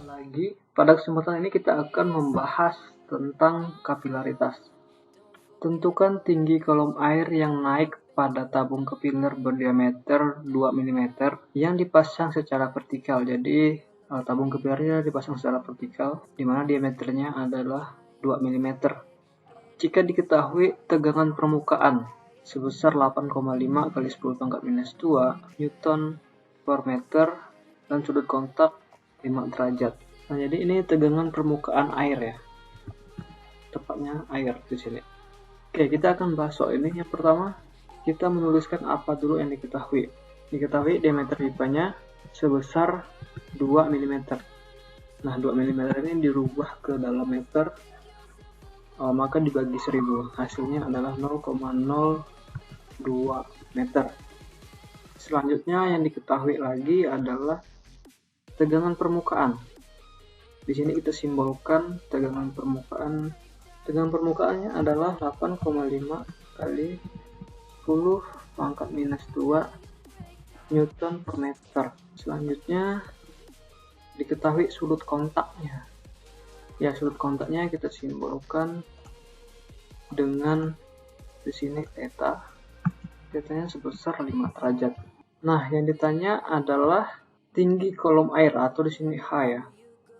Lagi, pada kesempatan ini kita akan membahas tentang kapilaritas. Tentukan tinggi kolom air yang naik pada tabung kapiler berdiameter 2 mm yang dipasang secara vertikal. Jadi tabung kapilernya dipasang secara vertikal, di mana diameternya adalah 2 mm. Jika diketahui tegangan permukaan sebesar 8,5 kali 10 pangkat minus 2 Newton per meter dan sudut kontak 5 derajat. Nah, jadi ini tegangan permukaan air ya. Tepatnya air di sini. Oke, kita akan bahas soal ini. Yang pertama, kita menuliskan apa dulu yang diketahui. Diketahui diameter pipanya sebesar 2 mm. Nah, 2 mm ini dirubah ke dalam meter, maka dibagi 1000. Hasilnya adalah 0,02 meter. Selanjutnya yang diketahui lagi adalah tegangan permukaan. Di sini kita simbolkan tegangan permukaan. Tegangan permukaannya adalah 8,5 kali 10 pangkat minus 2 Newton per meter. Selanjutnya diketahui sudut kontaknya. Ya, sudut kontaknya kita simbolkan dengan di sini theta. Tetanya sebesar 5 derajat. Nah, yang ditanya adalah tinggi kolom air atau di sini H ya.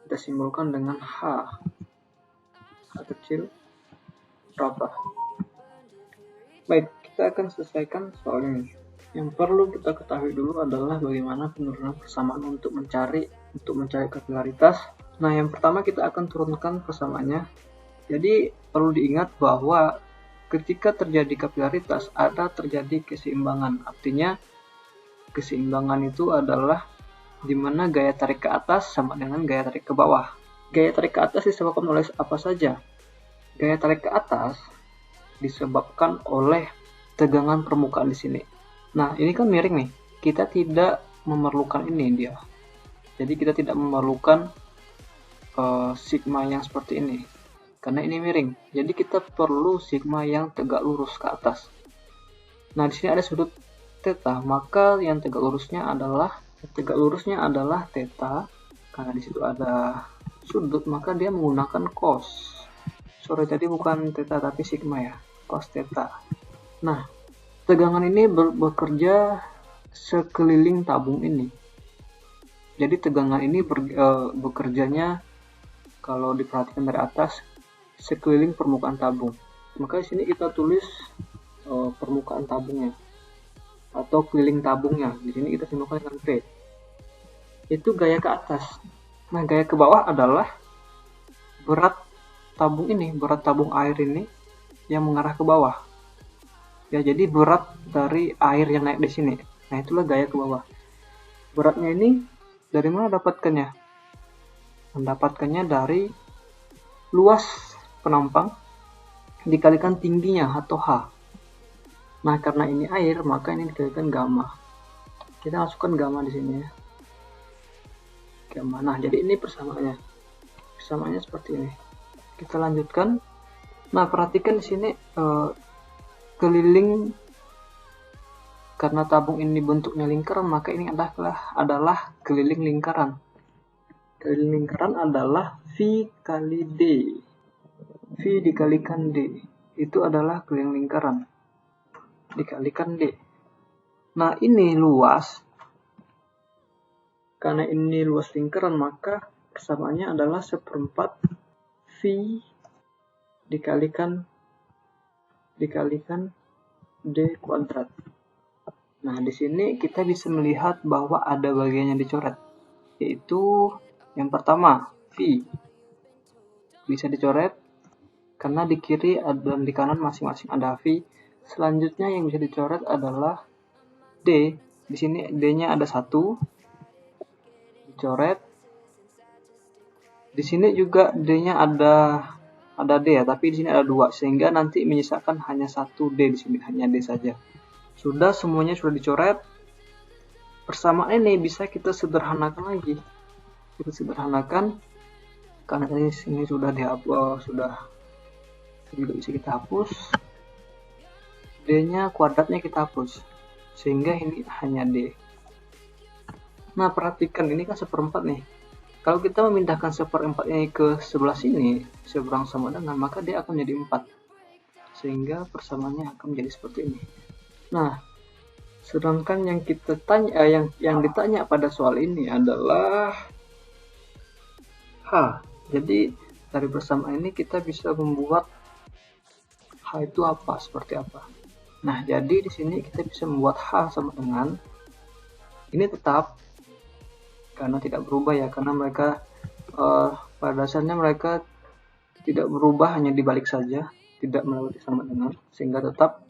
Kita simbolkan dengan H. H kecil berapa? Baik, kita akan selesaikan soal ini. Yang perlu kita ketahui dulu adalah bagaimana penurunan persamaan untuk mencari kapilaritas. Nah, yang pertama kita akan turunkan persamaannya. Jadi perlu diingat bahwa ketika terjadi kapilaritas ada terjadi keseimbangan. Artinya keseimbangan itu adalah di mana gaya tarik ke atas sama dengan gaya tarik ke bawah. Gaya tarik ke atas disebabkan oleh apa saja? Gaya tarik ke atas disebabkan oleh tegangan permukaan di sini. Nah, ini kan miring nih. Kita tidak memerlukan ini dia. Jadi kita tidak memerlukan sigma yang seperti ini. Karena ini miring. Jadi kita perlu sigma yang tegak lurus ke atas. Nah, di sini ada sudut theta, maka yang tegak lurusnya adalah theta. Karena di situ ada sudut, maka dia menggunakan cos. Sorry, tadi bukan theta tapi sigma ya, cos theta. Nah, tegangan ini bekerja sekeliling tabung ini. Jadi tegangan ini bekerjanya kalau diperhatikan dari atas sekeliling permukaan tabung. Maka di sini kita tulis permukaan tabungnya atau keliling tabungnya. Di sini kita simbolkan dengan P. Itu gaya ke atas. Nah, gaya ke bawah adalah berat tabung air ini yang mengarah ke bawah. Ya, jadi berat dari air yang naik di sini. Nah, itulah gaya ke bawah. Beratnya ini dari mana dapatkannya? Mendapatkannya dari luas penampang dikalikan tingginya atau H. Nah, karena ini air, maka ini dikalikan gamma. Kita masukkan gamma di sini ya. Gamma. Nah, jadi ini persamaannya. Persamaannya seperti ini. Kita lanjutkan. Nah, perhatikan di sini keliling, karena tabung ini bentuknya lingkaran, maka ini adalah keliling lingkaran. Keliling lingkaran adalah V kali D. V dikalikan D. Itu adalah keliling lingkaran. Dikalikan D. Nah, ini luas. Karena ini luas lingkaran, maka persamaannya adalah 1/4 V dikalikan D kuadrat. Nah, di sini kita bisa melihat bahwa ada bagian yang dicoret, yaitu yang pertama V bisa dicoret karena di kiri dan di kanan masing-masing ada V. Selanjutnya yang bisa dicoret adalah D. Di sini D-nya ada 1, dicoret. Di sini juga D-nya ada D ya, tapi di sini ada 2, sehingga nanti menyisakan hanya 1 D di sini, hanya D saja. Sudah, semuanya sudah dicoret. Persamaan ini bisa kita sederhanakan lagi. Kita sederhanakan karena ini sudah dihapus, juga bisa kita hapus. D-nya kuadratnya kita hapus, sehingga ini hanya D. Nah, perhatikan ini kan 1/4 nih. Kalau kita memindahkan 1/4 ini ke sebelah sini, seberang sama dengan, maka dia akan menjadi 4. Sehingga persamaannya akan menjadi seperti ini. Nah, sedangkan yang kita tanya, yang ditanya pada soal ini adalah H. Jadi dari persamaan ini kita bisa membuat H itu apa, seperti apa. Nah, jadi di sini kita bisa membuat H sama dengan ini tetap karena tidak berubah ya, karena mereka pada dasarnya mereka tidak berubah, hanya dibalik saja, tidak melewati sama dengan, sehingga tetap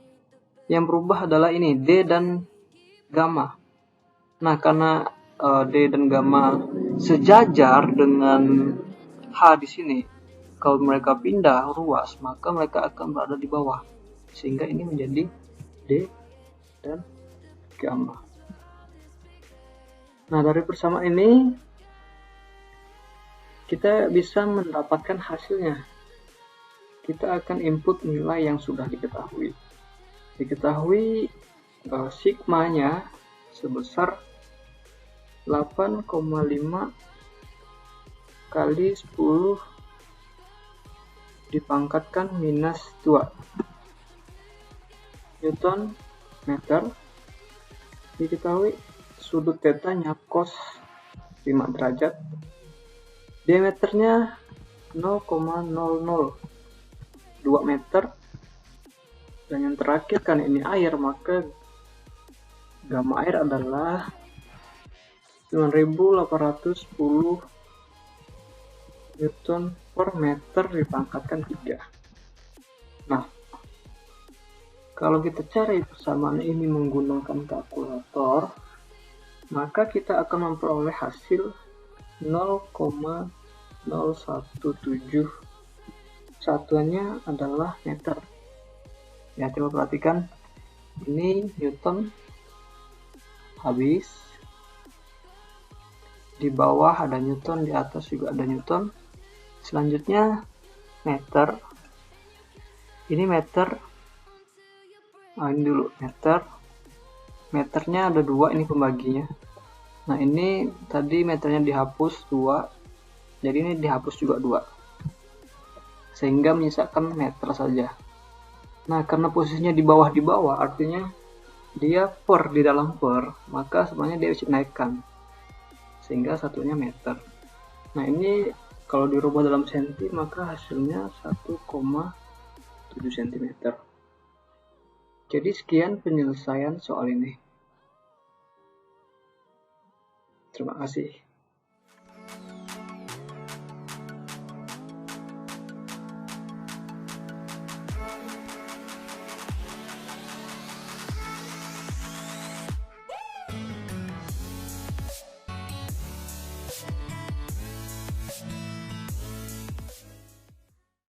yang berubah adalah ini D dan gamma. Nah, karena D dan gamma sejajar dengan H di sini, kalau mereka pindah ruas, maka mereka akan berada di bawah, sehingga ini menjadi D dan gamma. Nah, dari persamaan ini kita bisa mendapatkan hasilnya. Kita akan input nilai yang sudah diketahui. Diketahui sigmanya sebesar 8,5 kali 10 dipangkatkan minus 2 Newton meter. Diketahui sudut tetanya cos 5 derajat. Diameternya 0,002 meter. Dan yang terakhir, kan ini air, maka gamma air adalah 9810 Newton per meter dipangkatkan 3. Nah, kalau kita cari persamaan ini menggunakan kalkulator, maka kita akan memperoleh hasil 0,017. Satuannya adalah meter. Ya, coba perhatikan. Ini Newton habis. Di bawah ada Newton, di atas juga ada Newton. Selanjutnya meter. Ini meter. Nah, ini dulu meter. Meternya ada 2, ini pembaginya. Nah, ini tadi meternya dihapus 2. Jadi ini dihapus juga 2. Sehingga menyisakan meter saja. Nah, karena posisinya di bawah artinya dia per di dalam per, maka sebenarnya dia bisa naikkan. Sehingga satunya meter. Nah, ini kalau dirubah dalam senti, maka hasilnya 1,7 cm. Jadi sekian penyelesaian soal ini. Terima kasih.